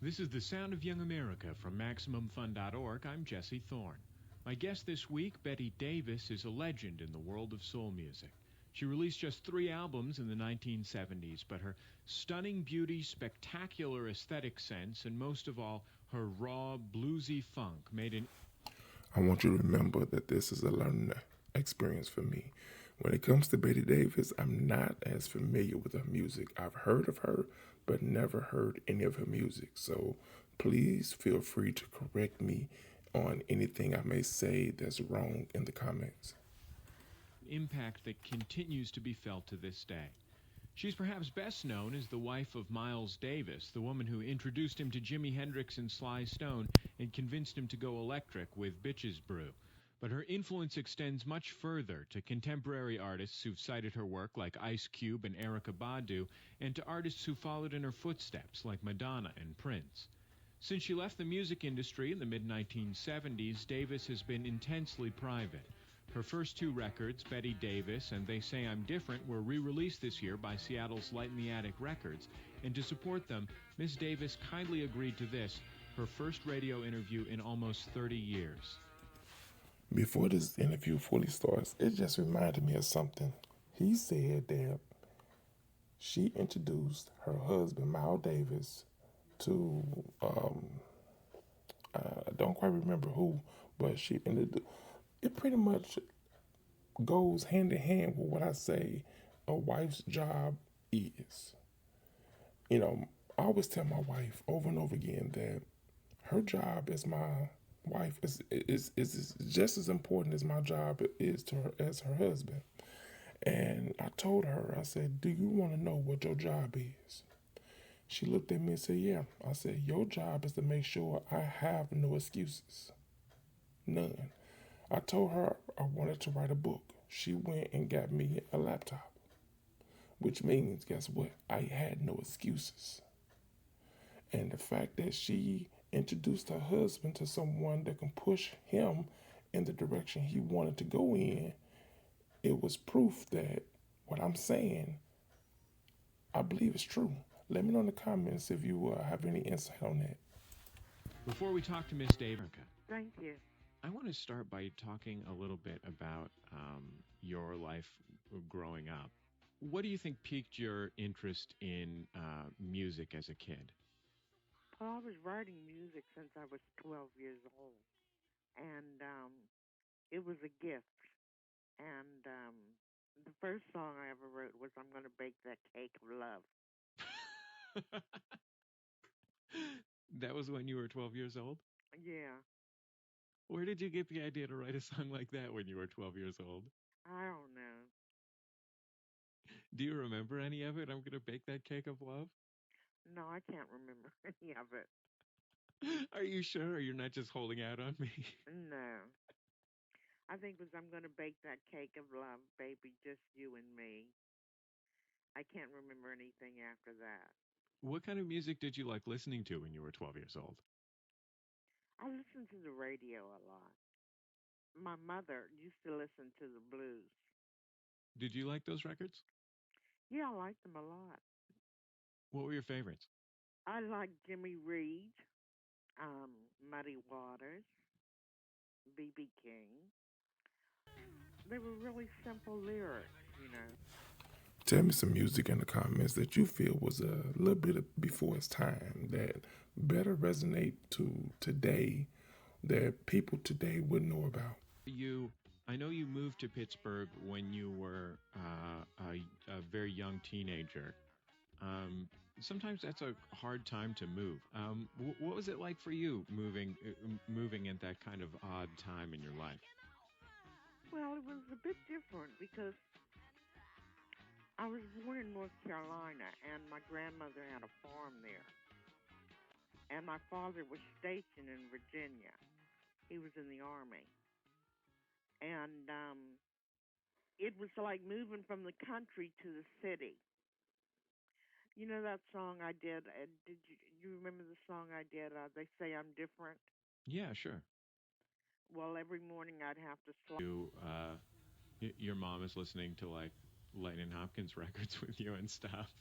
This is the Sound of Young America from MaximumFun.org. I'm Jesse Thorne. My guest this week, Betty Davis, is a legend in the world of soul music. She released just 3 albums in the 1970s, but her stunning beauty, spectacular aesthetic sense, and most of all, her raw, bluesy funk made an... I want you to remember that this is a learning experience for me. When it comes to Betty Davis, I'm not as familiar with her music. I've heard of her, but never heard any of her music. So please feel free to correct me on anything I may say that's wrong in the comments. impact that continues to be felt to this day. She's perhaps best known as the wife of Miles Davis, the woman who introduced him to Jimi Hendrix and Sly Stone and convinced him to go electric with Bitches Brew. But her influence extends much further to contemporary artists who've cited her work like Ice Cube and Erykah Badu, and to artists who followed in her footsteps like Madonna and Prince. Since she left the music industry in the mid-1970s, Davis has been intensely private. Her first 2 records, Betty Davis and They Say I'm Different, were re-released this year by Seattle's Light in the Attic Records, and to support them, Miss Davis kindly agreed to this, her first radio interview in almost 30 years. Before this interview fully starts, it just reminded me of something. He said that she introduced her husband, Miles Davis, to, I don't quite remember who, but she introduced. It pretty much goes hand in hand with what I say a wife's job is. You know, I always tell my wife over and over again that her job as my wife is just as important as my job is to her as her husband. And I told her, I said, do you want to know what your job is? She looked at me and said, yeah. I said, your job is to make sure I have no excuses. None. I told her I wanted to write a book. She went and got me a laptop, which means, guess what? I had no excuses. And the fact that she introduced her husband to someone that can push him in the direction he wanted to go in, it was proof that what I'm saying, I believe is true. Let me know in the comments if you have any insight on that. Before we talk to Miss Davis, Thank you. I want to start by talking a little bit about your life growing up. What do you think piqued your interest in music as a kid? Well, I was writing music since I was 12 years old, and it was a gift. And the first song I ever wrote was "I'm Gonna Bake That Cake of Love." That was when you were 12 years old? Yeah, Where did you get the idea to write a song like that when you were 12 years old? I don't know. Do you remember any of it? I'm going to bake that cake of love? No, I can't remember any of it. Are you sure? Or you're not just holding out on me? No, I think it was "I'm Gonna Bake That Cake of Love, baby, just you and me." I can't remember anything after that. What kind of music did you like listening to when you were 12 years old? I listened to the radio a lot. My mother used to listen to the blues. Did you like those records? Yeah, I liked them a lot. What were your favorites? I like Jimmy Reed, um, Muddy Waters, B.B. King. They were really simple lyrics. Tell me some music in the comments that you feel was a little bit before its time that better resonate to today that people today would know about. I know you moved to Pittsburgh when you were a very young teenager. Um, Sometimes that's a hard time to move. What was it like for you moving at that kind of odd time in your life? Well, it was a bit different because I was born in North Carolina and my grandmother had a farm there. And my father was stationed in Virginia. He was in the Army. And it was like moving from the country to the city. You know that song I did? You remember the song I did? They say I'm different. Yeah, sure. Well, every morning I'd have to slide. Your mom is listening to like Lightning Hopkins records with you and stuff.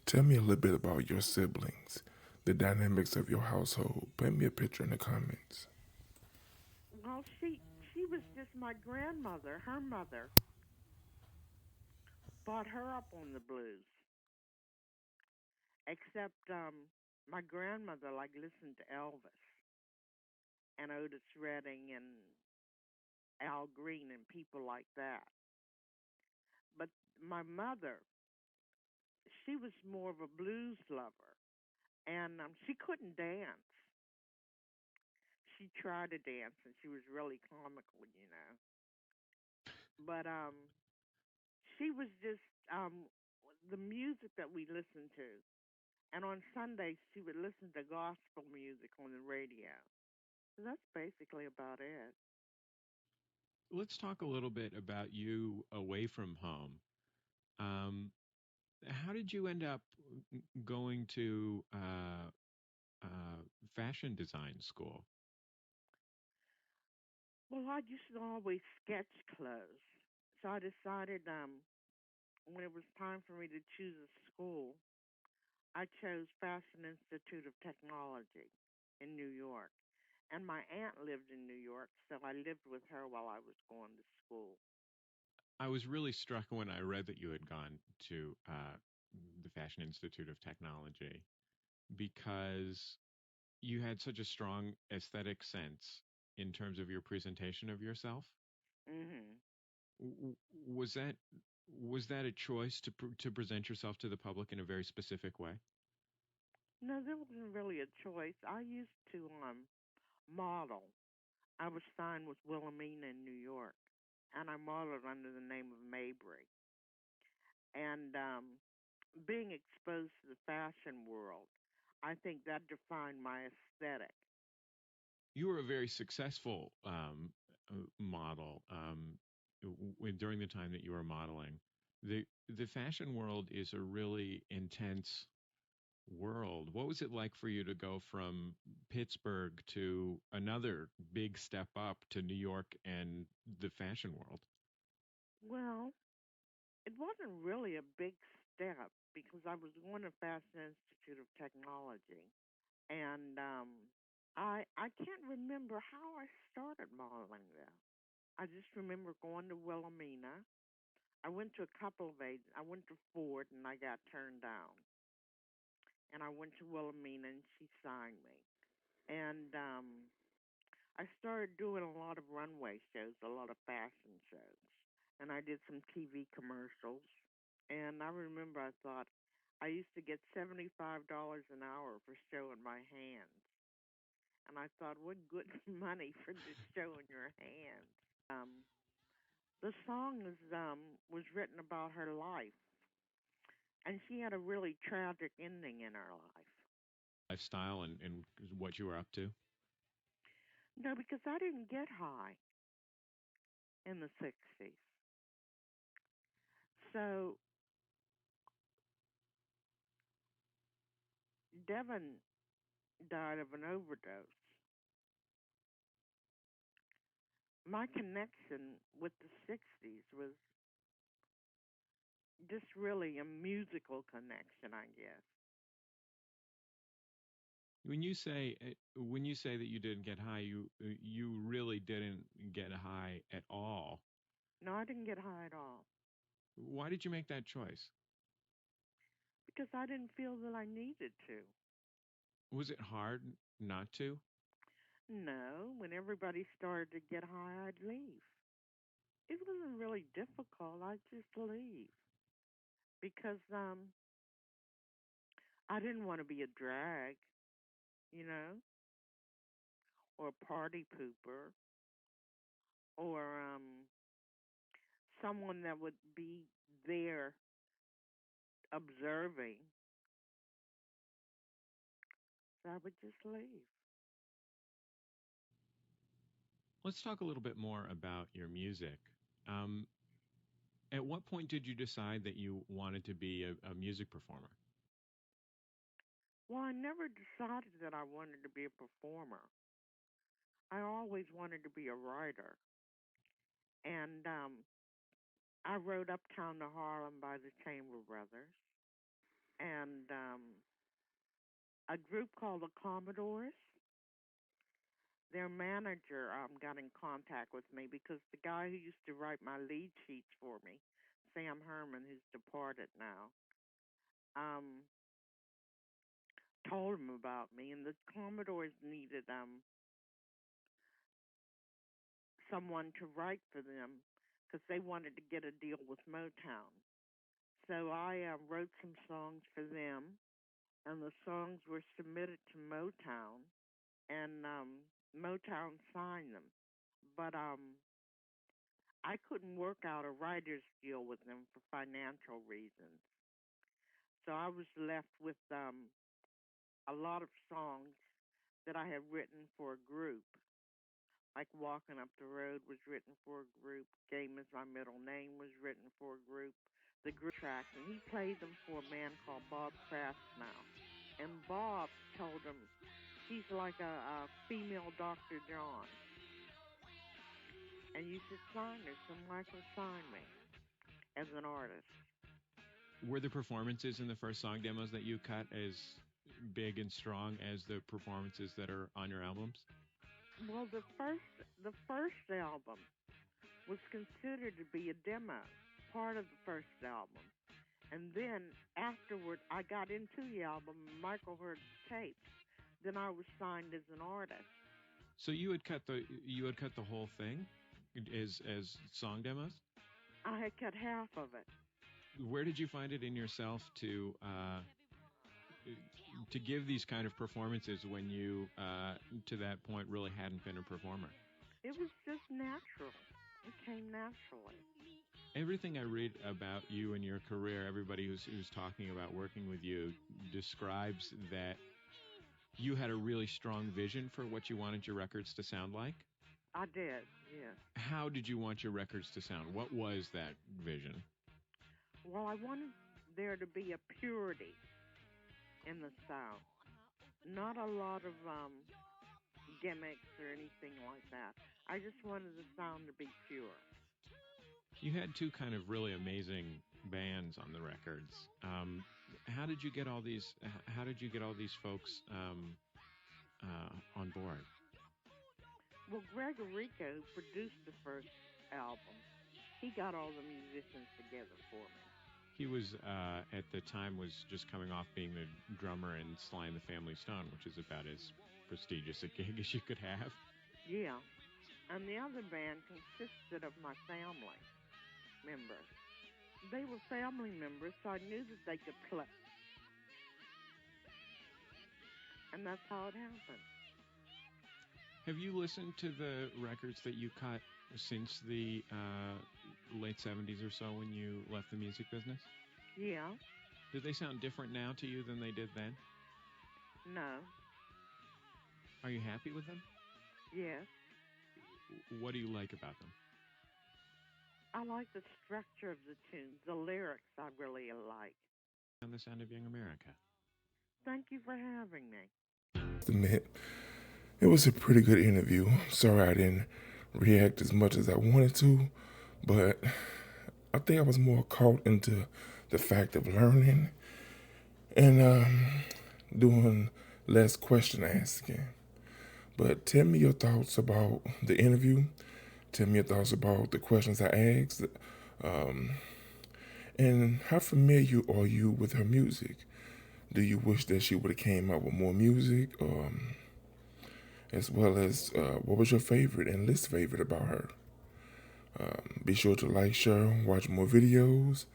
Tell me a little bit about your siblings. the dynamics of your household? Paint me a picture in the comments. Well, she was just my grandmother. Her mother brought her up on the blues. Except my grandmother like listened to Elvis and Otis Redding and Al Green and people like that. But my mother, she was more of a blues lover, and she couldn't dance. She tried to dance, and she was really comical, you know. But she was just the music that we listened to. And on Sundays, she would listen to gospel music on the radio. So that's basically about it. Let's talk a little bit about you away from home. Um, how did you end up going to fashion design school? Well, I used to always sketch clothes. So I decided when it was time for me to choose a school, I chose Fashion Institute of Technology in New York. And my aunt lived in New York, so I lived with her while I was going to school. I was really struck when I read that you had gone to the Fashion Institute of Technology because you had such a strong aesthetic sense in terms of your presentation of yourself. Mhm. W- Was that was that a choice to present yourself to the public in a very specific way? No, there wasn't really a choice. I used to model. I was signed with Wilhelmina in New York, and I modeled under the name of Mabry. And being exposed to the fashion world, I think that defined my aesthetic. You were a very successful model during the time that you were modeling. The fashion world is a really intense world. What was it like for you to go from Pittsburgh to another big step up to New York and the fashion world? Well, it wasn't really a big step because I was going to Fashion Institute of Technology, and I can't remember how I started modeling there. I just remember going to Wilhelmina. I went to a couple of agents. I went to Ford and I got turned down. And I went to Wilhelmina and she signed me. And I started doing a lot of runway shows, a lot of fashion shows. And I did some TV commercials. And I remember I thought I used to get $75 an hour for showing my hands. And I thought, what good money for just showing your hands. The song was written about her life, and she had a really tragic ending in her life. Lifestyle and what you were up to? No, because I didn't get high in the '60s, so Devin died of an overdose. My connection with the '60s was just really a musical connection, I guess. When you say that you didn't get high, you really didn't get high at all. No, I didn't get high at all Why did you make that choice? because I didn't feel that I needed to. Was it hard not to? No, when everybody started to get high, I'd leave. It wasn't really difficult. I'd just leave because I didn't want to be a drag, you know, or a party pooper, or someone that would be there observing. So I would just leave. Let's talk a little bit more about your music. Um, at what point did you decide that you wanted to be a music performer? Well, I never decided that I wanted to be a performer. I always wanted to be a writer. And I wrote Uptown to Harlem by the Chamber Brothers. And a group called the Commodores. Their manager got in contact with me because the guy who used to write my lead sheets for me, Sam Herman, who's departed now, um, told him about me, and the Commodores needed someone to write for them because they wanted to get a deal with Motown. So I wrote some songs for them, and the songs were submitted to Motown, and Motown signed them. But I couldn't work out a writer's deal with them for financial reasons. So I was left with a lot of songs that I had written for a group. Like Walking Up the Road was written for a group. Game Is My Middle Name was written for a group. The group tracks, and he played them for a man called Bob Kraftmouth. And Bob told him he's like a female Dr. John. And you should sign her, so Michael signed me as an artist. Were the performances in the first song demos that you cut as big and strong as the performances that are on your albums? Well, the first album was considered to be a demo, part of the first album. And then afterward, I got into the album, and Michael heard the tapes. Then I was signed as an artist. So you had cut the whole thing as song demos? I had cut half of it. Where did you find it in yourself to give these kind of performances when you, to that point, really hadn't been a performer? It was just natural. It came naturally. Everything I read about you and your career, everybody who's talking about working with you, describes that you had a really strong vision for what you wanted your records to sound like. I did, yes. How did you want your records to sound? What was that vision? Well, I wanted there to be a purity in the sound. Not a lot of gimmicks or anything like that. I just wanted the sound to be pure. You had two kind of really amazing bands on the records. How did you get all these? How did you get all these folks on board? Well, Greg Rico, who produced the first album, he got all the musicians together for me. He was at the time was just coming off being the drummer in Sly and the Family Stone, which is about as prestigious a gig as you could have. Yeah, and the other band consisted of my family members. They were family members, so I knew that they could play. And that's how it happened. Have you listened to the records that you cut since the late 70s or so when you left the music business? Yeah. Do they sound different now to you than they did then? No. Are you happy with them? Yes. What do you like about them? I like the structure of the tunes. The lyrics I really like. And the Sound of Young America. Thank you for having me. Admit, it was a pretty good interview. Sorry I didn't react as much as I wanted to, but I think I was more caught into the fact of learning and doing less question asking. But tell me your thoughts about the interview. Tell me your thoughts about the questions I asked. And how familiar are you with her music? Do you wish that she would have came out with more music? As well as what was your favorite and least favorite about her? Be sure to like, share, watch more videos,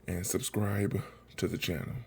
and subscribe to the channel.